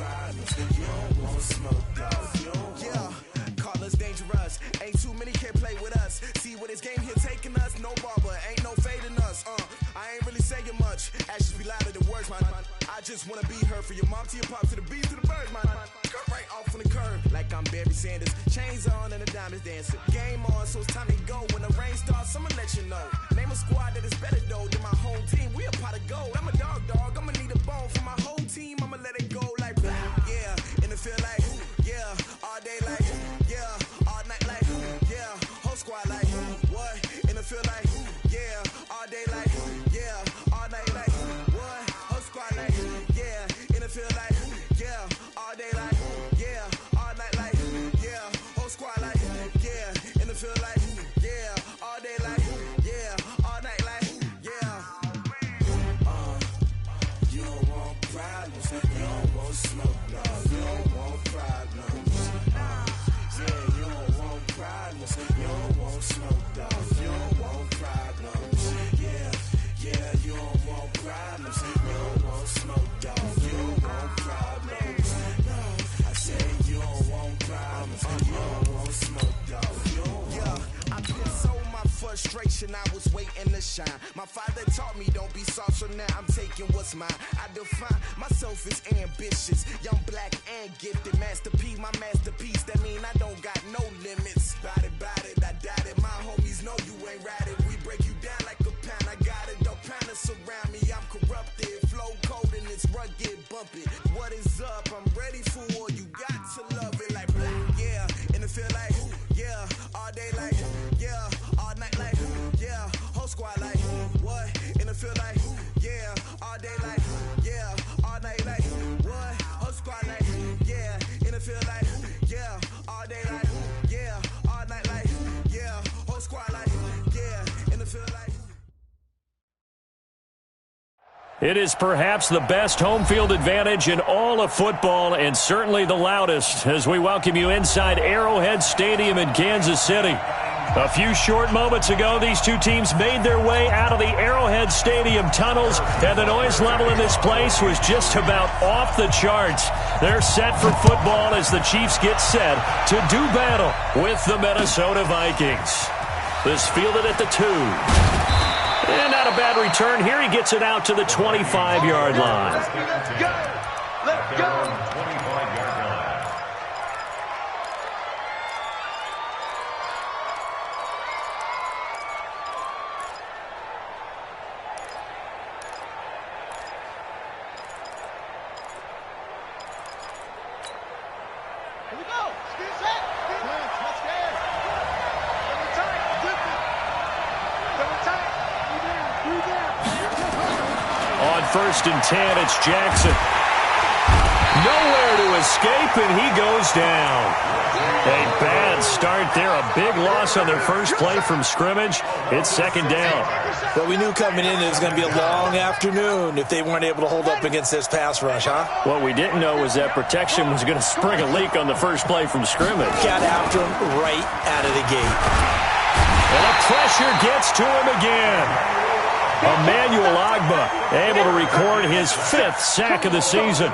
problems. You don't want smoke, dog. You don't yeah, call us dangerous. Ain't too many can play with us. See where this game here taking us. No barber, ain't no fading us. I ain't really saying much. Actions be louder than words, man. I just wanna be heard, for your mom to your pop to the beat to the birds, man. Cut right off on the curb like I'm Barry Sanders. Chains on and the diamonds dancing. Game on, so it's time to go. When the rain starts, I'ma let you know. Name a squad that is better though than my home team. We a pot of gold. I'm a dog. I'ma need a bone for my whole team. I'ma let it go like blah. Yeah, and it feel like yeah, all day like yeah, all night like yeah, whole squad like what? And it feel like yeah, all day like yeah, all night like what? Whole squad like yeah, and it feel like yeah, all day like yeah, all night like yeah, whole squad like yeah, and it feel like yeah, all day like yeah, all night like yeah. You don't want problems. You don't want smoke, dog. You don't want problems. Yeah, you don't want problems. You don't want smoke, dog. You don't want problems. Yeah, you don't want problems. You don't want smoke, dog. You don't want problems. No, I said you don't want problems. You don't want smoke, dog. You don't want. I've been so my frustration, I was waiting to shine. My father taught me don't be soft, so now I'm taking what's mine. I define myself as ambitious, young, black, and gifted. Master P, my masterpiece, that mean I don't got no limits. Bout it, I doubt it. My homies know you ain't ratted. We break you down like a pound. I got it, don't pound us around me. I'm corrupted, flow cold and it's rugged, bump it. What is up? I'm ready for war. You got to love it like blah, yeah, and it feel like yeah, all day like yeah, all night like yeah, whole squad like what? And it feel like yeah, all day like yeah, all night like what? Whole squad like yeah, and it feel like yeah, all day like yeah, all night like yeah, whole squad like yeah, and it feel like. It is perhaps the best home field advantage in all of football, and certainly the loudest, as we welcome you inside Arrowhead Stadium in Kansas City. A few short moments ago, these two teams made their way out of the Arrowhead Stadium tunnels, and the noise level in this place was just about off the charts. They're set for football as the Chiefs get set to do battle with the Minnesota Vikings. This fielded at the 2. And not a bad return here. He gets it out to the 25-yard line. Let's go! Let's go! 25-yard line. Here we go! Speed set! Let's go! Double tight! Double tight! On 1st and 10, it's Jackson. Nowhere to escape, and he goes down. A bad start there. A big loss on their first play from scrimmage. It's 2nd down. But we knew coming in it was going to be a long afternoon if they weren't able to hold up against this pass rush, huh? What we didn't know was that protection was going to spring a leak on the first play from scrimmage. Got after him right out of the gate. And the pressure gets to him again. Emmanuel Ogbah able to record his 5th sack of the season.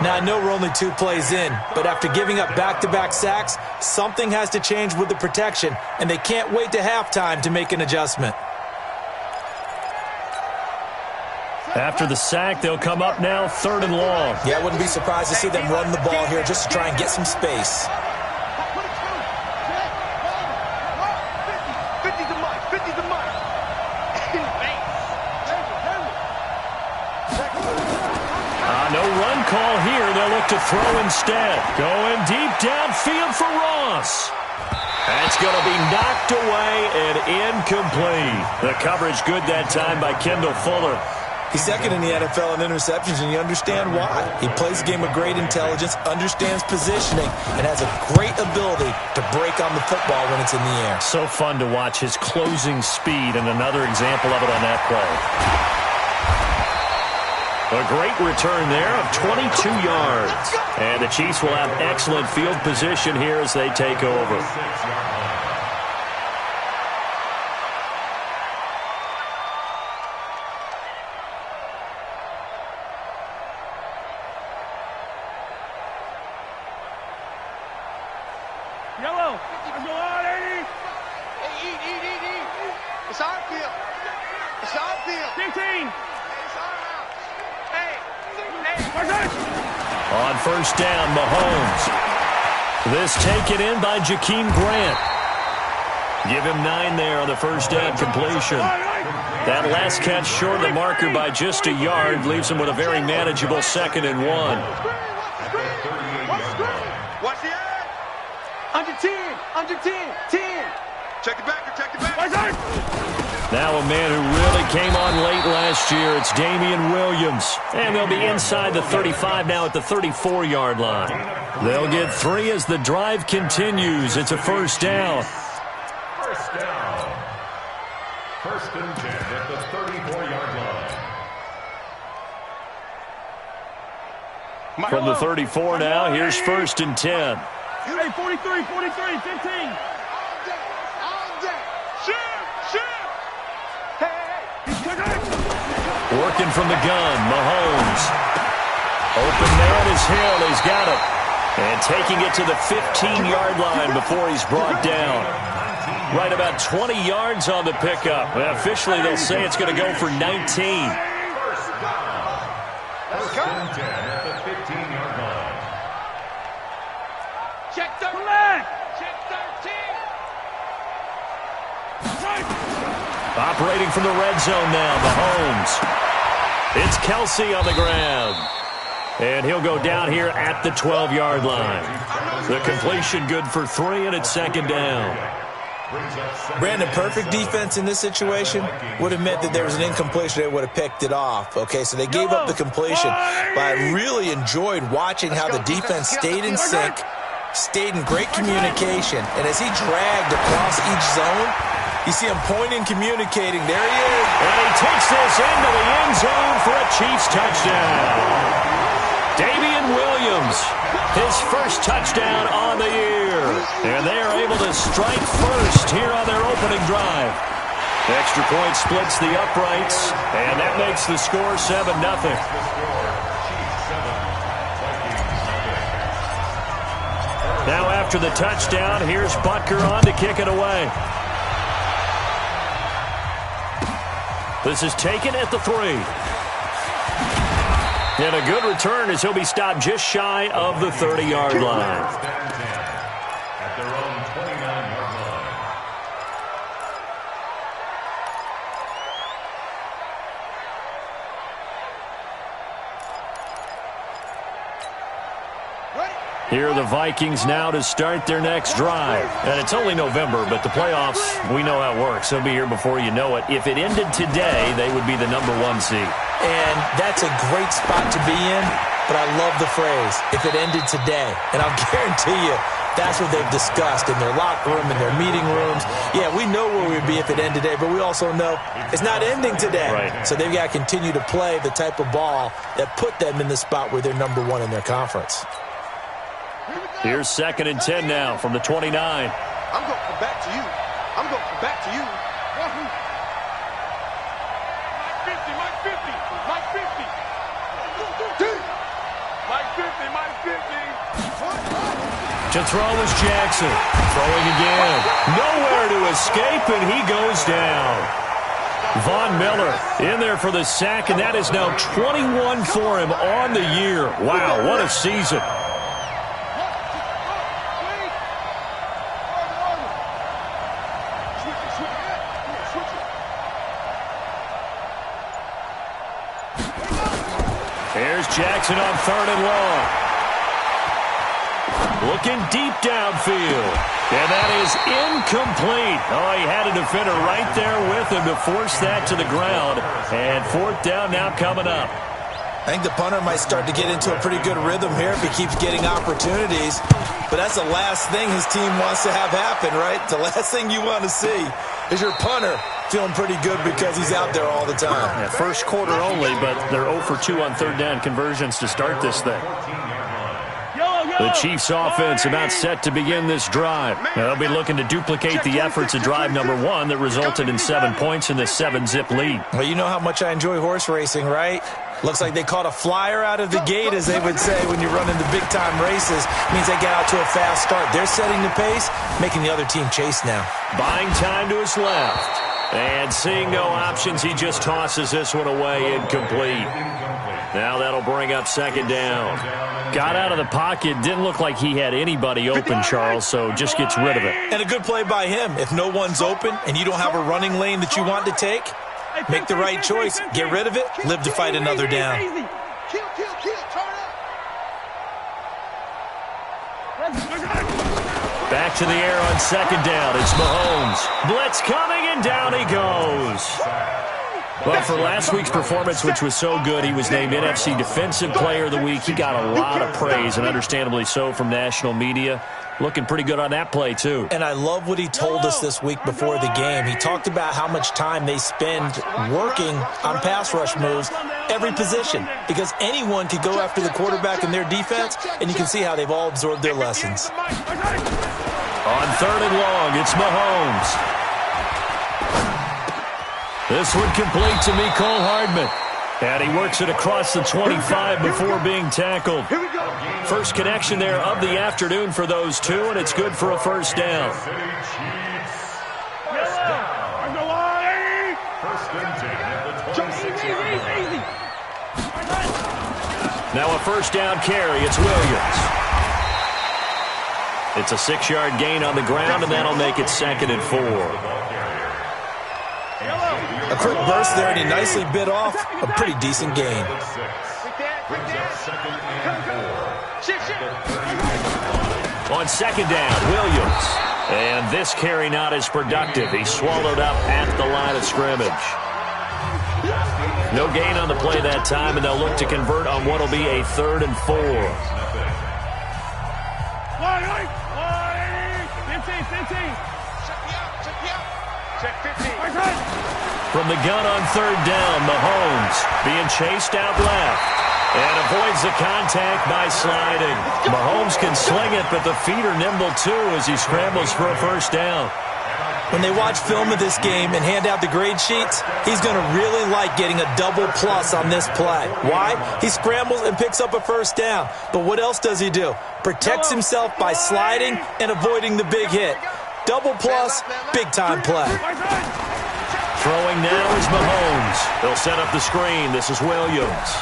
Now, I know we're only 2 plays in, but after giving up back-to-back sacks, something has to change with the protection, and they can't wait to halftime to make an adjustment. After the sack, they'll come up now 3rd and long. Yeah, I wouldn't be surprised to see them run the ball here just to try and get some space. 50's the mark! 50's the mark! No run call here. They'll look to throw instead. Going deep downfield for Ross. That's going to be knocked away and incomplete. The coverage good that time by Kendall Fuller. He's 2nd in the NFL in interceptions, and you understand why. He plays a game of great intelligence, understands positioning, and has a great ability to break on the football when it's in the air. So fun to watch his closing speed, and another example of it on that play. A great return there of 22 yards. And the Chiefs will have excellent field position here as they take over. Yellow. Let's go on, 80. Hey, eat. It's our field. It's our field. 15. It's our house. Hey. On first down, Mahomes. This taken in by Jakeem Grant. Give him 9 there on the first down completion. That last catch short of the marker by just a yard leaves him with a very manageable 2nd and 1. Watch the eye. Under 10. 10. Check it back. Now a man who really came on late last year, it's Damian Williams. And they'll be inside the 35 now at the 34-yard line. They'll get 3 as the drive continues. It's a first down. First and 10 at the 34-yard line. From the 34 now, here's first and 10. Hey, 43, 15. Working from the gun, Mahomes. Open man is Hill. He's got it. And taking it to the 15-yard line before he's brought down. Right about 20 yards on the pickup. Well, officially, they'll say it's going to go for 19. First and 10 at the 15-yard line. Check 13. Operating from the red zone now, Mahomes. It's Kelsey on the ground. And he'll go down here at the 12-yard line. The completion good for 3, and it's 2nd down. Brandon, perfect defense in this situation would have meant that there was an incompletion. They would have picked it off. Okay, so they gave up the completion. But I really enjoyed watching how the defense stayed in sync, stayed in great communication. And as he dragged across each zone, you see him pointing, communicating. There he is. And he takes this into the end zone for a Chiefs touchdown. Damian Williams, his first touchdown on the year. And they are able to strike first here on their opening drive. Extra point splits the uprights, and that makes the score 7-0. Now after the touchdown, here's Butker on to kick it away. This is taken at the 3. And a good return as he'll be stopped just shy of the 30-yard line. At their own 29-yard line. Here are the Vikings now to start their next drive. And it's only November, but the playoffs, we know how it works. They'll be here before you know it. If it ended today, they would be the #1 seed. And that's a great spot to be in, but I love the phrase, if it ended today. And I'll guarantee you, that's what they've discussed in their locker room, in their meeting rooms. Yeah, we know where we'd be if it ended today, but we also know it's not ending today. Right. So they've got to continue to play the type of ball that put them in the spot where they're #1 in their conference. Here's 2nd and 10 now from the 29. I'm going to come back to you. I'm going to come back to you. Mike 50. To throw is Jackson. Throwing again. Nowhere to escape, and he goes down. Von Miller in there for the sack, and that is now 21 for him on the year. Wow, what a season. Here's Jackson on 3rd and long. Looking deep downfield. And that is incomplete. Oh, he had a defender right there with him to force that to the ground. And 4th down now coming up. I think the punter might start to get into a pretty good rhythm here if he keeps getting opportunities. But that's the last thing his team wants to have happen, right? The last thing you want to see is your punter feeling pretty good because he's out there all the time. Yeah, first quarter only, but they're 0 for 2 on 3rd down conversions to start this thing. The Chiefs offense about set to begin this drive. They'll be looking to duplicate the efforts of drive #1 that resulted in 7 points in this 7-zip lead. Well, you know how much I enjoy horse racing, right? Looks like they caught a flyer out of the gate, as they would say when you're running the big-time races. Means they get out to a fast start. They're setting the pace, making the other team chase now. Buying time to his left. And seeing no options, he just tosses this one away, incomplete. Now that'll bring up second down. Got out of the pocket. Didn't look like he had anybody open, Charles, so just gets rid of it. And a good play by him. If no one's open and you don't have a running lane that you want to take, make the right choice. Get rid of it. Live to fight another down. Kill, turn up. Back to the air on second down. It's Mahomes. Blitz coming, and down he goes. Well, for last week's performance, which was so good, he was named NFC Defensive Player of the Week. He got a lot of praise, and understandably so, from national media. Looking pretty good on that play, too. And I love what he told us this week before the game. He talked about how much time they spend working on pass rush moves, every position, because anyone could go after the quarterback in their defense, and you can see how they've all absorbed their lessons. On third and long, it's Mahomes. This one complete to Mecole Hardman. And he works it across the 25 before being tackled. First connection there of the afternoon for those two, and it's good for a first down. Now a first down carry. It's Williams. It's a 6-yard gain on the ground, and that'll make it 2nd and 4. A quick burst there, and he nicely bit off a pretty decent gain. On second down, Williams. And this carry not as productive. He's swallowed up at the line of scrimmage. No gain on the play that time, and they'll look to convert on what will be a 3rd and 4. 15. From the gun on third down, Mahomes being chased out left and avoids the contact by sliding. Mahomes can sling it, but the feet are nimble too as he scrambles for a first down. When they watch film of this game and hand out the grade sheets, he's going to really like getting a double plus on this play. Why? He scrambles and picks up a first down. But what else does he do? Protects himself by sliding and avoiding the big hit. Double plus, big-time play. Throwing now is Mahomes. They'll set up the screen. This is Williams.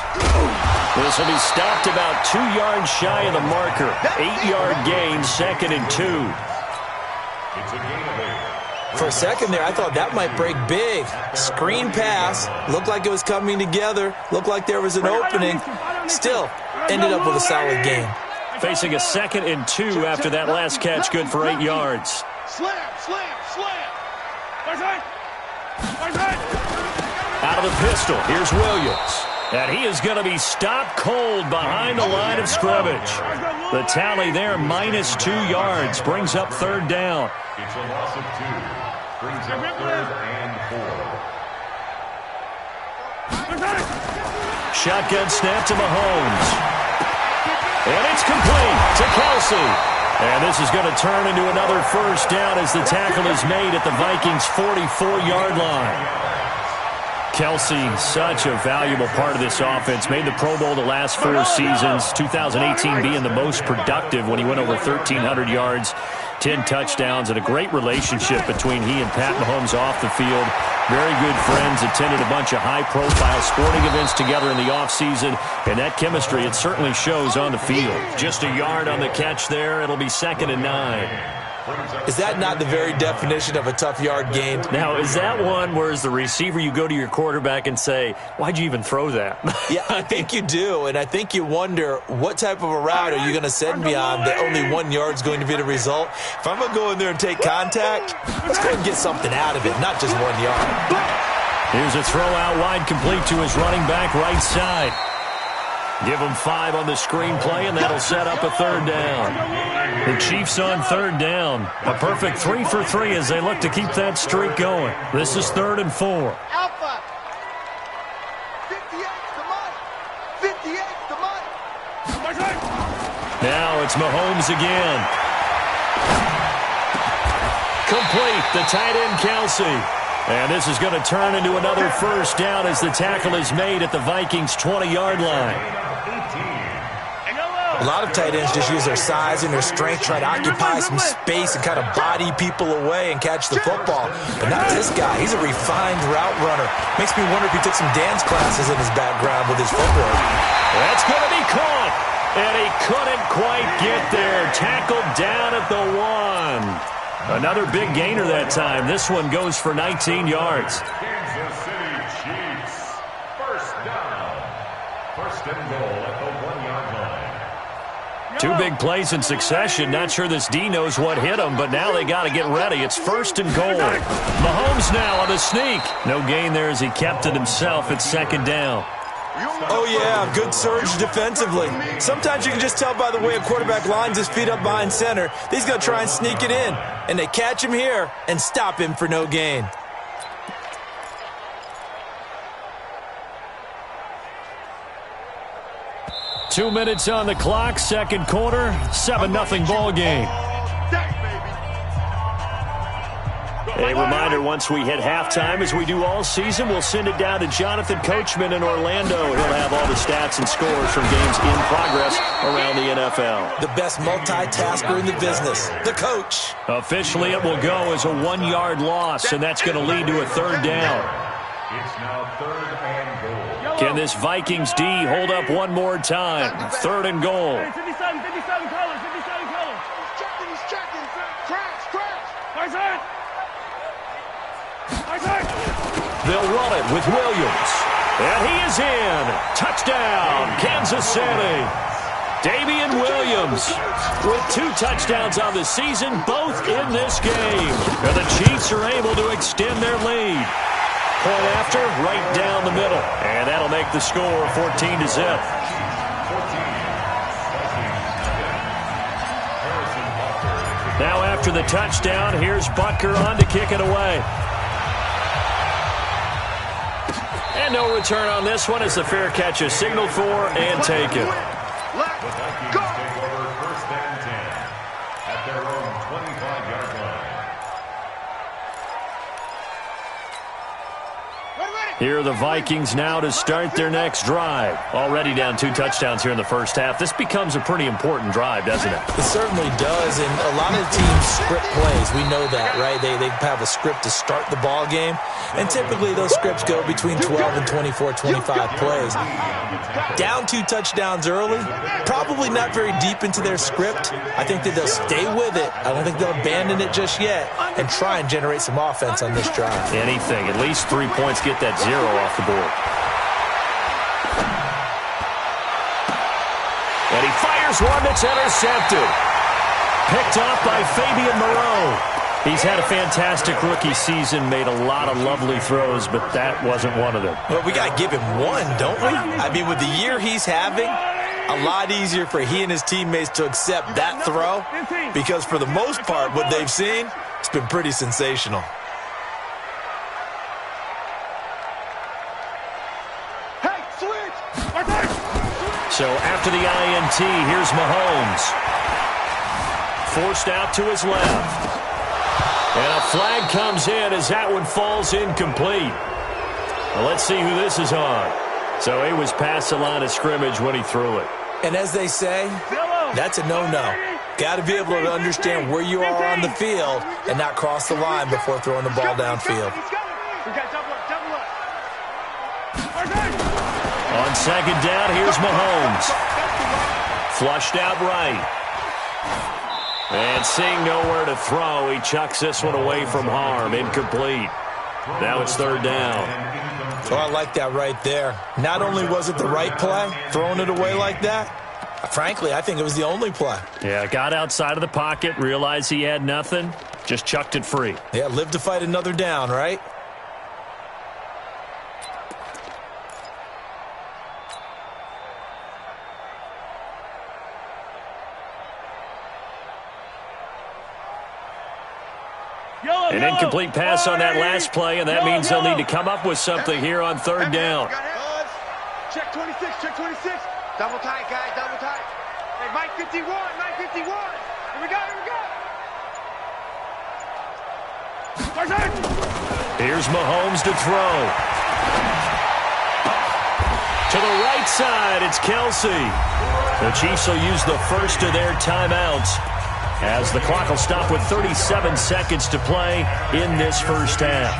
This will be stopped about 2 yards shy of the marker. 8-yard gain, 2nd and 2. For a second there, I thought that might break big. Screen pass. Looked like it was coming together. Looked like there was an opening. Still, ended up with a solid gain. Facing a 2nd and 2 after that last catch, good for 8 yards. Slam. Out of the pistol, here's Williams. And he is going to be stopped cold behind the line of scrimmage. The tally there, minus 2 yards, brings up third down. It's a loss of 2. Brings up 3rd and 4. Shotgun snap to Mahomes. And it's complete to Kelsey. And this is going to turn into another first down as the tackle is made at the Vikings' 44-yard line. Kelsey, such a valuable part of this offense. Made the Pro Bowl the last 4 seasons. 2018 being the most productive when he went over 1,300 yards, 10 touchdowns, and a great relationship between he and Pat Mahomes off the field. Very good friends, attended a bunch of high-profile sporting events together in the offseason, and that chemistry, it certainly shows on the field. Just a yard on the catch there. It'll be 2nd and 9. Is that not the very definition of a tough yard gain? Now, is that one where as the receiver you go to your quarterback and say, why'd you even throw that? Yeah, I think you do, and I think you wonder what type of a route are you going to send me on that only 1 yard's going to be the result? If I'm going to go in there and take contact, let's go and get something out of it, not just 1 yard. Here's a throw out wide complete to his running back right side. Give him 5 on the screen play, and that'll set up a third down. The Chiefs on third down. A perfect 3 for 3 as they look to keep that streak going. This is 3rd and 4. Alpha. 58 to Mike. 58 to Mike. Now it's Mahomes again. Complete. The tight end, Kelsey. And this is going to turn into another first down as the tackle is made at the Vikings' 20-yard line. A lot of tight ends just use their size and their strength, try to occupy some space and kind of body people away and catch the football. But not this guy. He's a refined route runner. Makes me wonder if he took some dance classes in his background with his footwork. That's going to be caught. And he couldn't quite get there. Tackled down at the 1. Another big gainer that time. This one goes for 19 yards. Kansas City Chiefs. First down. First and goal at the 1-yard line. 2 big plays in succession. Not sure this D knows what hit him, but now they got to get ready. It's first and goal. Mahomes now on the sneak. No gain there as he kept it himself. It's second down. Oh, yeah, good surge defensively. Sometimes you can just tell by the way a quarterback lines his feet up behind center. He's going to try and sneak it in. And they catch him here and stop him for no gain. Two minutes on the clock, second quarter, 7-0 ball game. A reminder, once we hit halftime, as we do all season, we'll send it down to Jonathan Coachman in Orlando. He'll have all the stats and scores from games in progress around the NFL. The best multitasker in the business, the coach. Officially, it will go as a 1-yard loss, and that's going to lead to a third down. It's now third and goal. Can this Vikings D hold up one more time? Third and goal. 57 colors. He's checking. Crash. They'll run it with Williams. And he is in. Touchdown, Kansas City. Damian Williams with 2 touchdowns on the season, both in this game. And the Chiefs are able to extend their lead. Point after, right down the middle. And that'll make the score 14-0. Now after the touchdown, here's Butker on to kick it away. And no return on this one as the fair catch is signaled for and taken. The Vikings take over first and 10 at their own 25-yard line. Here are the Vikings now to start their next drive. Already down 2 touchdowns here in the first half. This becomes a pretty important drive, doesn't it? It certainly does, and a lot of teams script plays. We know that, right? They have a script to start the ball game, and typically those scripts go between 12 and 24, 25 plays. Down 2 touchdowns early, probably not very deep into their script. I think that they'll stay with it. I don't think they'll abandon it just yet and try and generate some offense on this drive. Anything. At least 3 points, get that 0 off the board. And he fires one that's intercepted. Picked off by Fabian Moreau. He's had a fantastic rookie season, made a lot of lovely throws, but that wasn't one of them. Well, we got to give him one, don't we? I mean, with the year he's having, a lot easier for he and his teammates to accept that throw because for the most part, what they've seen, it's been pretty sensational. So after the INT, here's Mahomes. Forced out to his left. And a flag comes in as that one falls incomplete. Well, let's see who this is on. So he was past the line of scrimmage when he threw it. And as they say, that's a no-no. Got to be able to understand where you are on the field and not cross the line before throwing the ball downfield. On second down, here's Mahomes. Flushed out right. And seeing nowhere to throw, he chucks this one away from harm. Incomplete. Now it's third down. Oh, I like that right there. Not only was it the right play, throwing it away like that, frankly, I think it was the only play. Yeah, got outside of the pocket, realized he had nothing, just chucked it free. Yeah, live to fight another down, right? An incomplete pass on that last play, and that means they'll need to come up with something here on third down. Check 26. Double tight, guys, double tight. Hey, Mike 51. Here we go. Here's Mahomes to throw. To the right side, it's Kelsey. The Chiefs will use the first of their timeouts as the clock will stop with 37 seconds to play in this first half.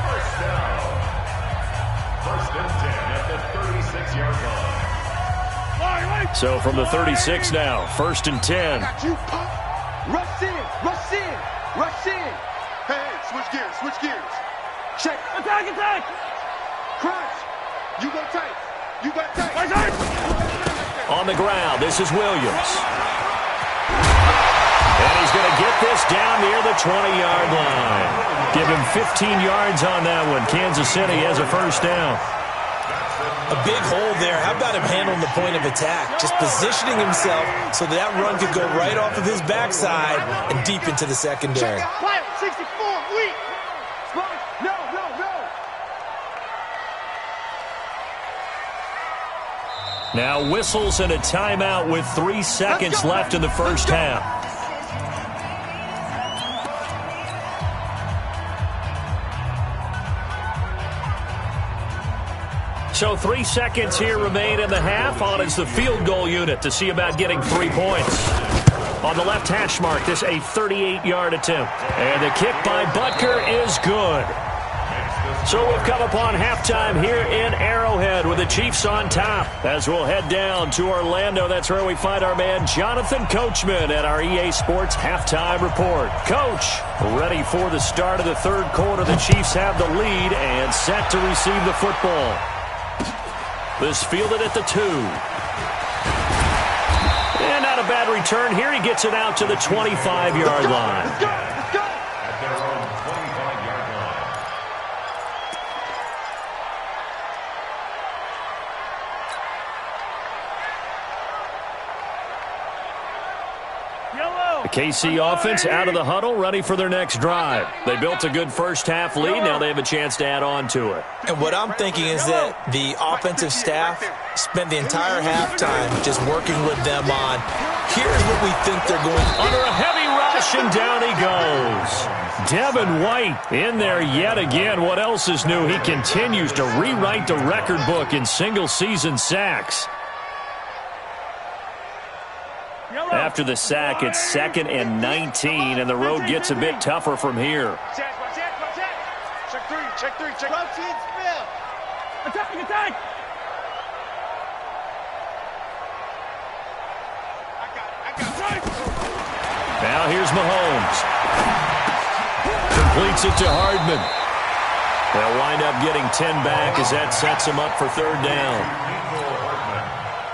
First down. First and 10 at the 36-yard line. So from the 36 now, first and 10. Got you, pop. Rush in, rush in, rush in. Hey, switch gears, switch gears. Check. Attack, attack. Crunch. You go tight. You got tight. On the ground, this is Williams. And he's going to get this down near the 20-yard line. Give him 15 yards on that one. Kansas City has a first down. A big hole there. How about him handling the point of attack? Just positioning himself so that run could go right off of his backside and deep into the secondary. Quiet, 64, weak. No, no, no. Now whistles and a timeout with 3 seconds left in the first half. So 3 seconds here remain in the half. On is the field goal unit to see about getting 3 points. On the left hash mark, this a 38-yard attempt. And the kick by Butker is good. So we've come upon halftime here in Arrowhead with the Chiefs on top. As we'll head down to Orlando, that's where we find our man Jonathan Coachman at our EA Sports Halftime Report. Coach, ready for the start of the third quarter. The Chiefs have the lead and set to receive the football. This fielded at the 2. And not a bad return here. He gets it out to the 25-yard line. At their own 25-yard line. The KC offense out of the huddle, ready for their next drive. They built a good first half lead. Now they have a chance to add on to it. And what I'm thinking is that the offensive staff spent the entire halftime just working with them on, here's what we think they're going to do. Under a heavy rush, and down he goes. Devin White in there yet again. What else is new? He continues to rewrite the record book in single-season sacks. After the sack, it's 2nd and 19, and the road gets a bit tougher from here. Check 3, check 3, check. Attack, attack. I got it. Now here's Mahomes. Completes it to Hardman. They'll wind up getting 10 back as that sets them up for third down.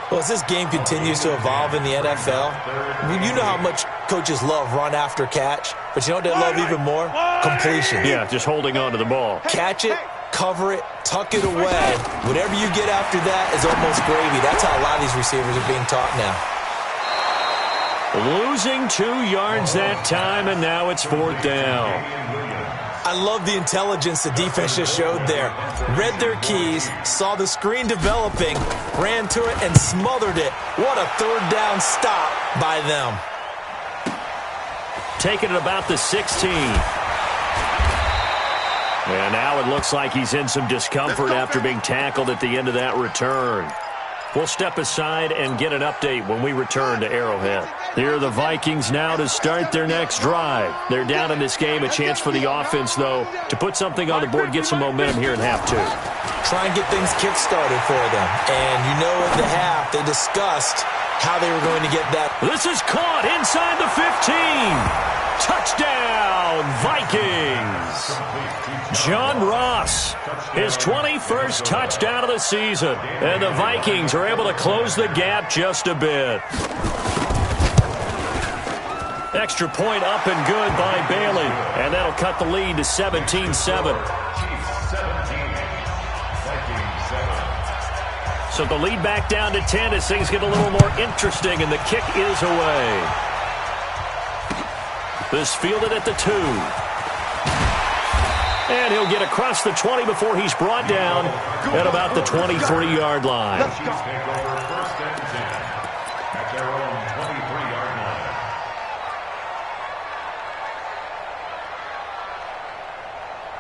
Well, as this game continues to evolve in the NFL, you know how much coaches love run after catch, but you know what they love even more? Completion. Yeah, just holding on to the ball. Catch it, cover it, tuck it away. Whatever you get after that is almost gravy. That's how a lot of these receivers are being taught now. Losing 2 yards that time, and now it's fourth down. I love the intelligence the defense just showed there. Read their keys, saw the screen developing, ran to it, and smothered it. What a third down stop by them. Taking it about the 16. And now it looks like he's in some discomfort after being tackled at the end of that return. We'll step aside and get an update when we return to Arrowhead. Here are the Vikings now to start their next drive. They're down in this game. A chance for the offense, though, to put something on the board, get some momentum here in half 2. Try and get things kick-started for them. And you know at the half, they discussed how they were going to get that. This is caught inside the 15. Touchdown, Vikings. John Ross, his 21st touchdown of the season. And the Vikings are able to close the gap just a bit. Extra point up and good by Bailey. And that'll cut the lead to 17-7. So the lead back down to 10 as things get a little more interesting, and the kick is away. This fielded at the 2. And he'll get across the 20 before he's brought down at about the 23-yard line. Chiefs take over first and 10 at their own 23-yard line. 1,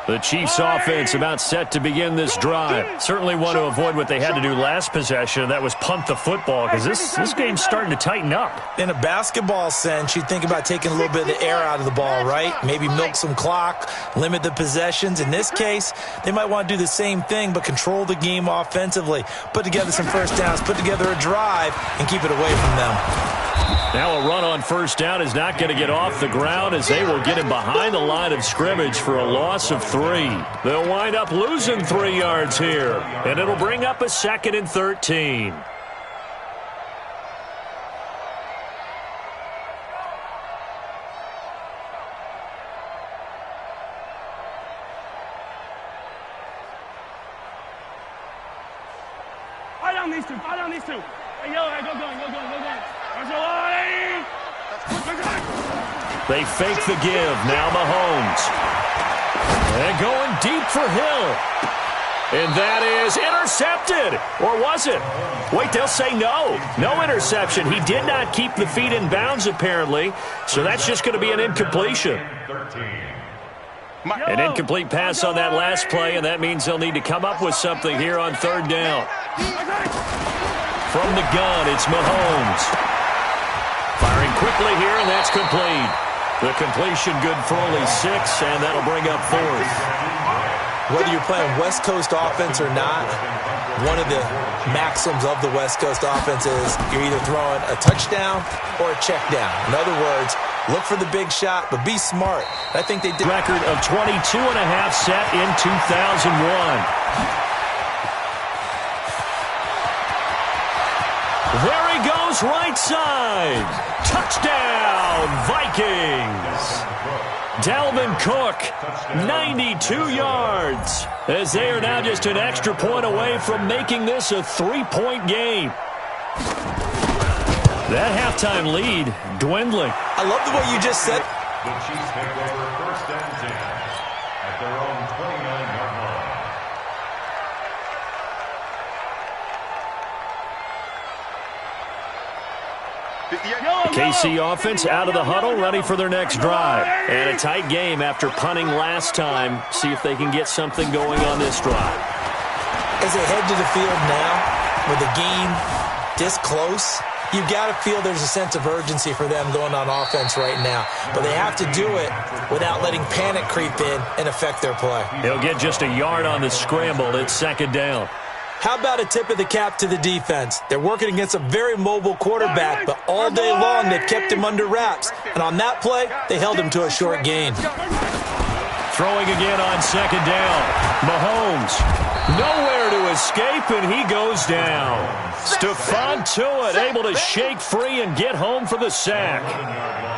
The Chiefs offense about set to begin this drive. Certainly want to avoid what they had to do last possession. That was punt the football, because this game's starting to tighten up. In a basketball sense, you think about taking a little bit of the air out of the ball, right? Maybe milk some clock, limit the possessions. In this case, they might want to do the same thing, but control the game offensively. Put together some first downs, put together a drive, and keep it away from them. Now a run on first down is not going to get off the ground, as they will get him behind the line of scrimmage for a loss of 3. They'll wind up losing 3 yards here, and it'll bring up a 2nd and 13. Fire down these two. Hey, yo, hey, go going. They fake the give. Now Mahomes. And going deep for Hill. And that is intercepted. Or was it? Wait, they'll say no. No interception. He did not keep the feet in bounds, apparently. So that's just going to be an incompletion. An incomplete pass on that last play, and that means they'll need to come up with something here on 3rd down. From the gun, it's Mahomes. Firing quickly here, and that's complete. The completion good for only 6, and that'll bring up 4th. Whether you're playing West Coast offense or not, one of the maxims of the West Coast offense is you're either throwing a touchdown or a check down. In other words, look for the big shot, but be smart. I think they did. Record of 22.5 set in 2001. There he goes, right side. Touchdown, Vikings. Dalvin Cook, 92 yards, as they are now just an extra point away from making this a 3-point game. That halftime lead dwindling. I love the way you just said. The Chiefs take over 1st and 10 at their own 29-yard line. KC offense out of the huddle, ready for their next drive. And a tight game after punting last time. See if they can get something going on this drive. As they head to the field now, with the game this close, you've got to feel there's a sense of urgency for them going on offense right now. But they have to do it without letting panic creep in and affect their play. He'll get just a yard on the scramble. It's 2nd down. How about a tip of the cap to the defense? They're working against a very mobile quarterback, but all day long they've kept him under wraps. And on that play, they held him to a short gain. Throwing again on 2nd down. Mahomes, nowhere to escape, and he goes down. Stephon Tuitt able to shake free and get home for the sack.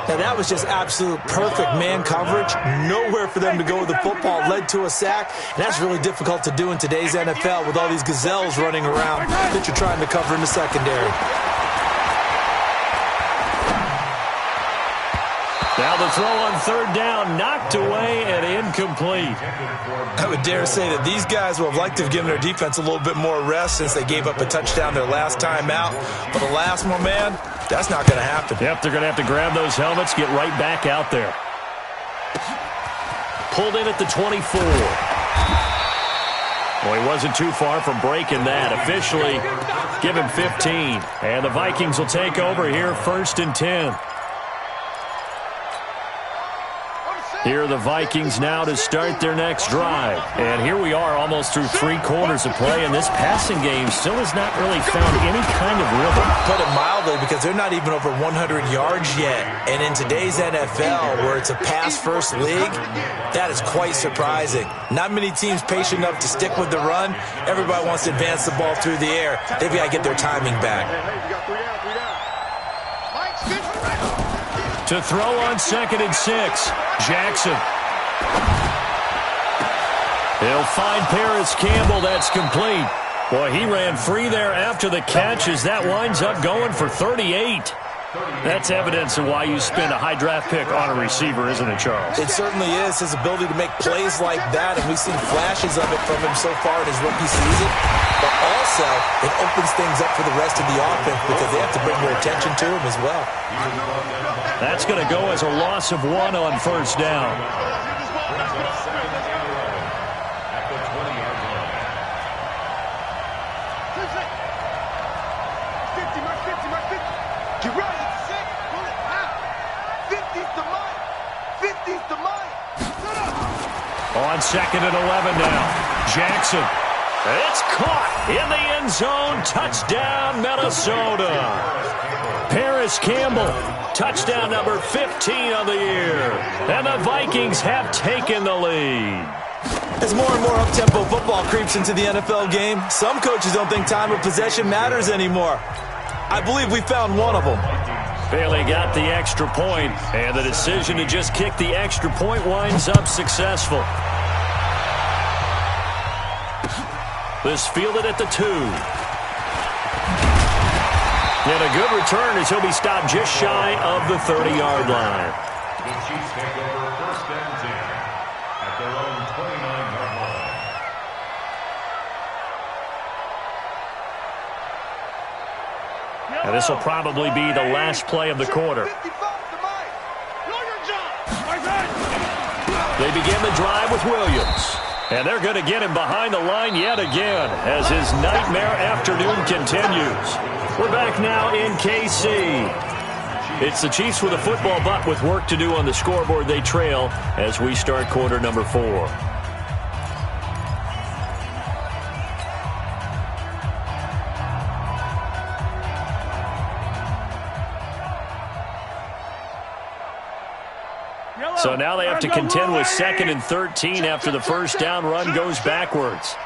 Now that was just absolute perfect man coverage. Nowhere for them to go with the football. Led to a sack. And that's really difficult to do in today's NFL with all these gazelles running around that you're trying to cover in the secondary. Now the throw on 3rd down, knocked away and incomplete. I would dare say that these guys will have liked to have given their defense a little bit more rest since they gave up a touchdown their last time out. But alas, my man, that's not going to happen. Yep, they're going to have to grab those helmets, get right back out there. Pulled in at the 24. Well, he wasn't too far from breaking that. Officially, give him 15. And the Vikings will take over here, 1st and 10. Here are the Vikings now to start their next drive. And here we are almost through 3 quarters of play, and this passing game still has not really found any kind of rhythm. Put it mildly, because they're not even over 100 yards yet. And in today's NFL, where it's a pass-first league, that is quite surprising. Not many teams patient enough to stick with the run. Everybody wants to advance the ball through the air. They've got to get their timing back. To throw on 2nd and 6, Jackson. He'll find Paris Campbell. That's complete. Boy, he ran free there after the catch as that winds up going for 38. That's evidence of why you spend a high draft pick on a receiver, isn't it, Charles? It certainly is. His ability to make plays like that, and we've seen flashes of it from him so far in his rookie season. But also, it opens things up for the rest of the offense because they have to bring their attention to him as well. That's going to go as a loss of 1 on 1st down. Get ready. 6. Pull it out. 50's the mic. 50's the mic. On 2nd and 11 now. Jackson. It's caught in the end zone. Touchdown, Minnesota. Paris Campbell. Touchdown number 15 of the year. And the Vikings have taken the lead. As more and more up-tempo football creeps into the NFL game, some coaches don't think time of possession matters anymore. I believe we found one of them. Bailey got the extra point, and the decision to just kick the extra point winds up successful. This fielded at the 2. And a good return as he'll be stopped just shy of the 30-yard line. The Chiefs take over 1st and 10 at their own 29-yard line. And this will probably be the last play of the quarter. They begin the drive with Williams. And they're going to get him behind the line yet again as his nightmare afternoon continues. We're back now in KC. It's the Chiefs with a football, but with work to do on the scoreboard. They trail as we start quarter number 4. So now they have to contend with 2nd and 13 after the first down run goes backwards.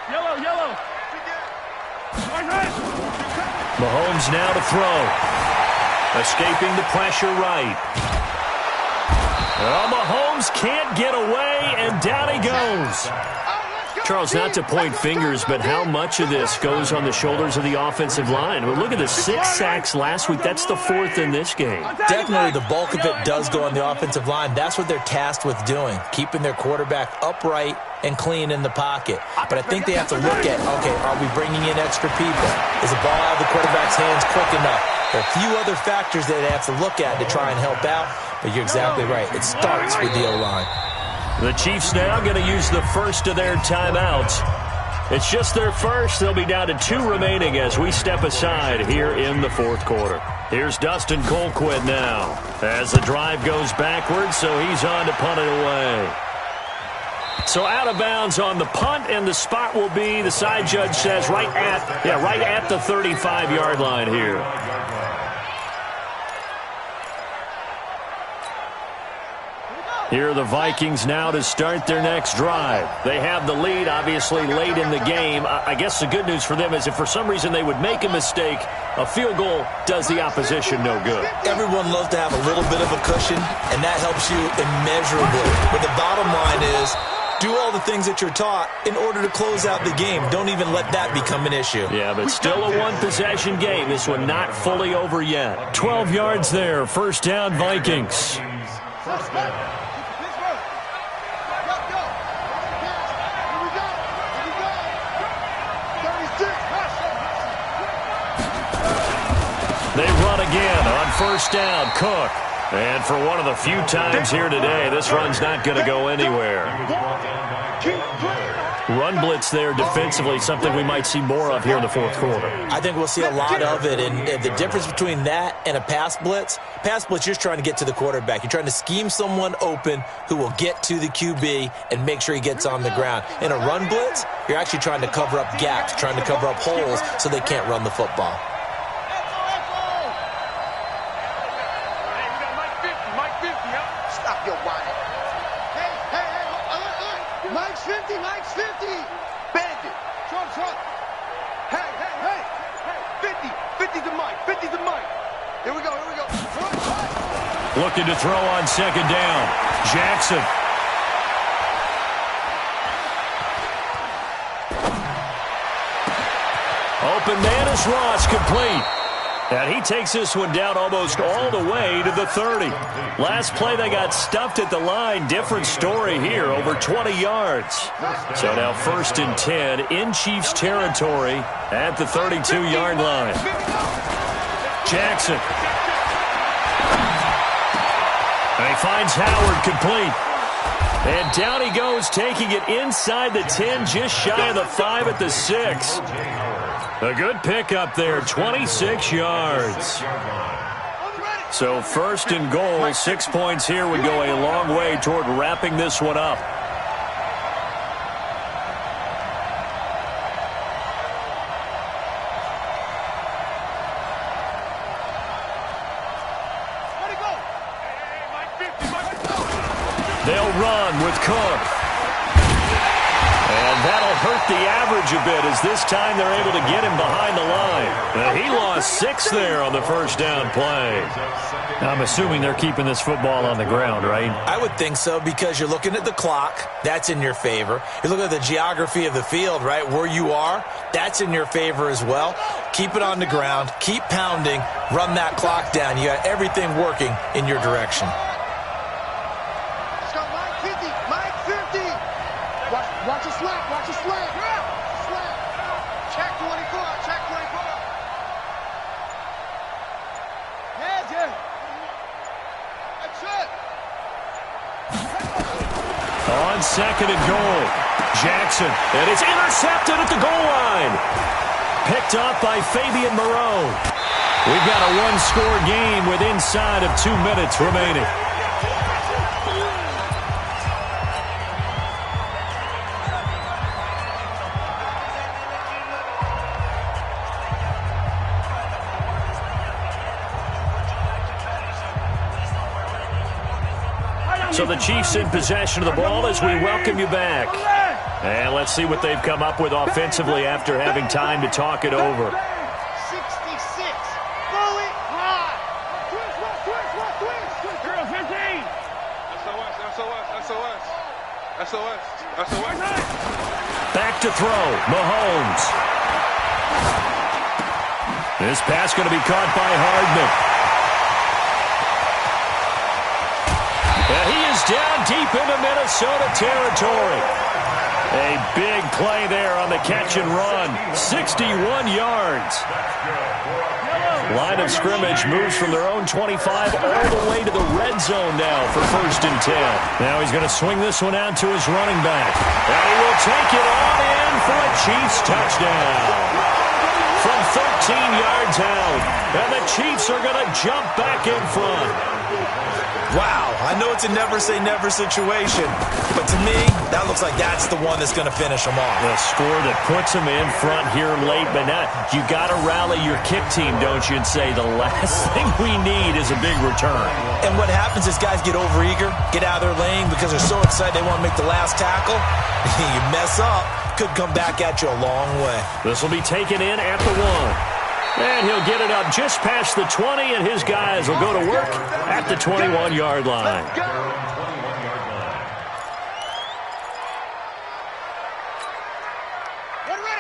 Yellow. Mahomes now to throw. Escaping the pressure right. Oh, Mahomes can't get away, and down he goes. Charles, not to point fingers, but how much of this goes on the shoulders of the offensive line? Well, look at the 6 sacks last week. That's the 4th in this game. Definitely the bulk of it does go on the offensive line. That's what they're tasked with doing, keeping their quarterback upright and clean in the pocket. But I think they have to look at, okay, are we bringing in extra people? Is the ball out of the quarterback's hands quick enough? There are a few other factors that they have to look at to try and help out, but you're exactly right. It starts with the O-line. The Chiefs now going to use the first of their timeouts. It's just their first. They'll be down to 2 remaining as we step aside here in the 4th quarter. Here's Dustin Colquitt now as the drive goes backwards, so he's on to punt it away. So out of bounds on the punt, and the spot will be, the side judge says, right at the 35-yard line here. Here are the Vikings now to start their next drive. They have the lead, obviously, late in the game. I guess the good news for them is if for some reason they would make a mistake, a field goal does the opposition no good. Everyone loves to have a little bit of a cushion, and that helps you immeasurably. But the bottom line is, do all the things that you're taught in order to close out the game. Don't even let that become an issue. Yeah, but still a one-possession game. This one not fully over yet. 12 yards there. First down, Vikings. First down. They run again on first down. Cook. And for one of the few times here today, this run's not going to go anywhere. Run blitz there defensively, something we might see more of here in the 4th quarter. I think we'll see a lot of it, and the difference between that and a pass blitz, you're just trying to get to the quarterback. You're trying to scheme someone open who will get to the QB and make sure he gets on the ground. In a run blitz, you're actually trying to cover up gaps, trying to cover up holes so they can't run the football. Mike's 50. Bandit. Trump. Hey. 50's the mic. 50's the mic. Here we go. Looking to throw on second down. Jackson. Open man is Ross, complete. And he takes this one down almost all the way to the 30. Last play, they got stuffed at the line. Different story here, over 20 yards. So now 1st and 10 in Chiefs territory at the 32-yard line. Jackson. And he finds Howard complete. And down he goes, taking it inside the 10, just shy of the 5 at the 6. A good pickup there, 26 yards. So first and goal, 6 points here would go a long way toward wrapping this one up. They'll run with Cook. And that'll hurt the average a bit as this time they're able to get him behind the line. He lost 6 there on the first down play. I'm assuming they're keeping this football on the ground, right? I would think so because you're looking at the clock. That's in your favor. You're looking at the geography of the field, right? Where you are, that's in your favor as well. Keep it on the ground. Keep pounding. Run that clock down. You got everything working in your direction. Watch a slap, watch a slap. Slap. Check 24, check 24. Heads in. That's it. On second and goal, Jackson. And it's intercepted at the goal line. Picked up by Fabian Moreau. We've got a one-score game with inside of 2 minutes remaining. So the Chiefs in possession of the ball as we welcome you back. And let's see what they've come up with offensively after having time to talk it over. 66. Fully high. Twist. Girl, 15. SOS. Back to throw, Mahomes. This pass going to be caught by Hardman. He is down deep into Minnesota territory. A big play there on the catch and run. 61 yards. Line of scrimmage moves from their own 25 all the way to the red zone now for first and 10. Now he's going to swing this one out to his running back. And he will take it on in for a Chiefs touchdown. From 13 yards out. And the Chiefs are going to jump back in front. Wow, I know it's a never-say-never situation, but to me, that looks like that's the one that's going to finish them off. The score that puts them in front here late, but now you got to rally your kick team, don't you, and say the last thing we need is a big return. And what happens is guys get overeager, get out of their lane because they're so excited they want to make the last tackle. You mess up, could come back at you a long way. This will be taken in at the 1. And he'll get it up just past the 20, and his guys will go to work at the 21-yard line.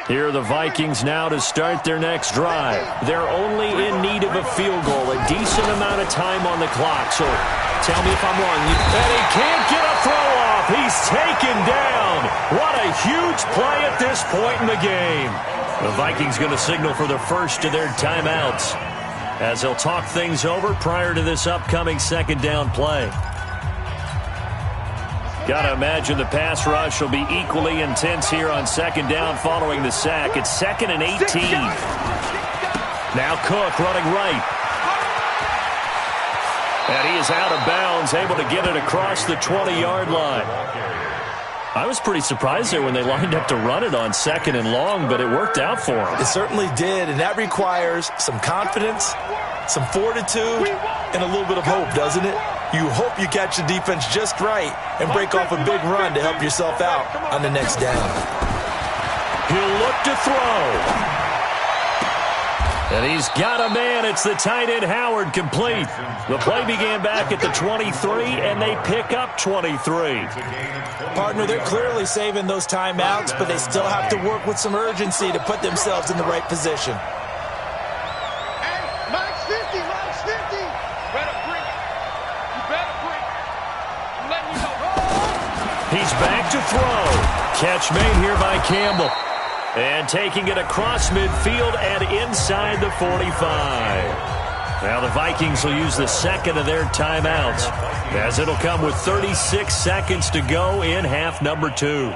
Here are the Vikings now to start their next drive. They're only in need of a field goal, a decent amount of time on the clock. So tell me if I'm wrong. And he can't get a throw off. He's taken down. What a huge play at this point in the game. The Vikings going to signal for the first of their timeouts as they'll talk things over prior to this upcoming second down play. Got to imagine the pass rush will be equally intense here on second down following the sack. It's 2nd and 18. Now Cook running right. And he is out of bounds, able to get it across the 20-yard line. I was pretty surprised there when they lined up to run it on 2nd and long, but it worked out for them. It certainly did, and that requires some confidence, some fortitude, and a little bit of hope, doesn't it? You hope you catch the defense just right and break off a big run to help yourself out on the next down. He'll look to throw. And he's got a man. It's the tight end Howard complete. The play began back at the 23, and they pick up 23. Partner, they're clearly saving those timeouts, but they still have to work with some urgency to put themselves in the right position. Hey, Mike's 50, Mike's 50. You better bring it. You better bring it. Let me know. He's back to throw. Catch made here by Campbell. And taking it across midfield and inside the 45. Now the Vikings will use the second of their timeouts, as it'll come with 36 seconds to go in half number 2.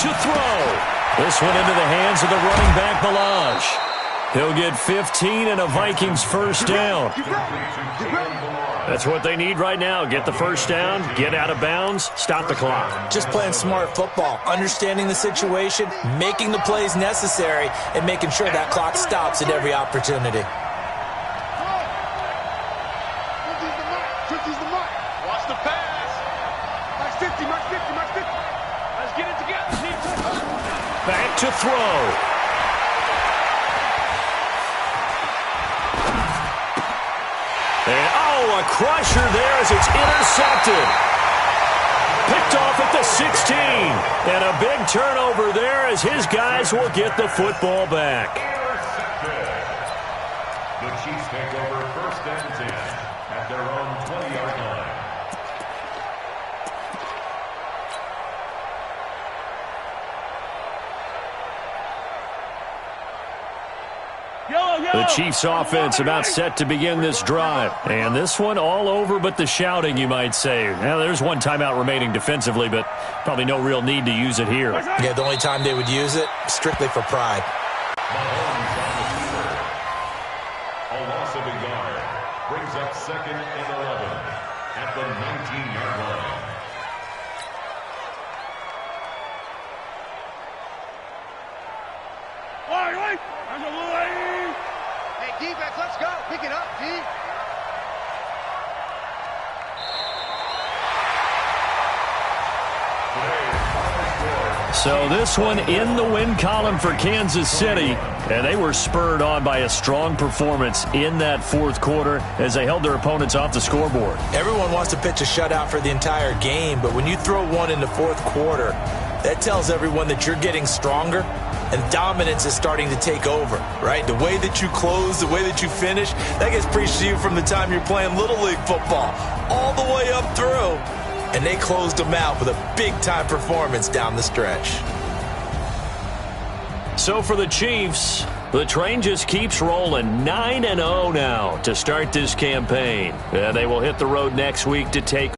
To throw. This one into the hands of the running back, Balaj. He'll get 15 and a Vikings first down. That's what they need right now. Get the first down, get out of bounds, stop the clock. Just playing smart football, understanding the situation, making the plays necessary, and making sure that clock stops at every opportunity. Watch the pass. Max 50, Max 50, Max 50. Let's get it together. Back to throw. And, a crusher there as it's intercepted. Picked off at the 16. And a big turnover there as his guys will get the football back. The Chiefs take over first and 10 at their own 20-yard line. The Chiefs offense about set to begin this drive. And this one all over but the shouting, you might say. Now, there's one timeout remaining defensively, but probably no real need to use it here. Yeah, the only time they would use it, strictly for pride. A loss of a yard brings up second and 11 at the 19-yard line. Hey, defense, let's go. Pick it up, D. So this one in the win column for Kansas City, and they were spurred on by a strong performance in that fourth quarter as they held their opponents off the scoreboard. Everyone wants to pitch a shutout for the entire game, but when you throw one in the fourth quarter, that tells everyone that you're getting stronger and dominance is starting to take over, right? The way that you close, the way that you finish, that gets preached to you from the time you're playing Little League football all the way up through. And they closed them out with a big-time performance down the stretch. So for the Chiefs, the train just keeps rolling 9-0 now to start this campaign. They will hit the road next week to take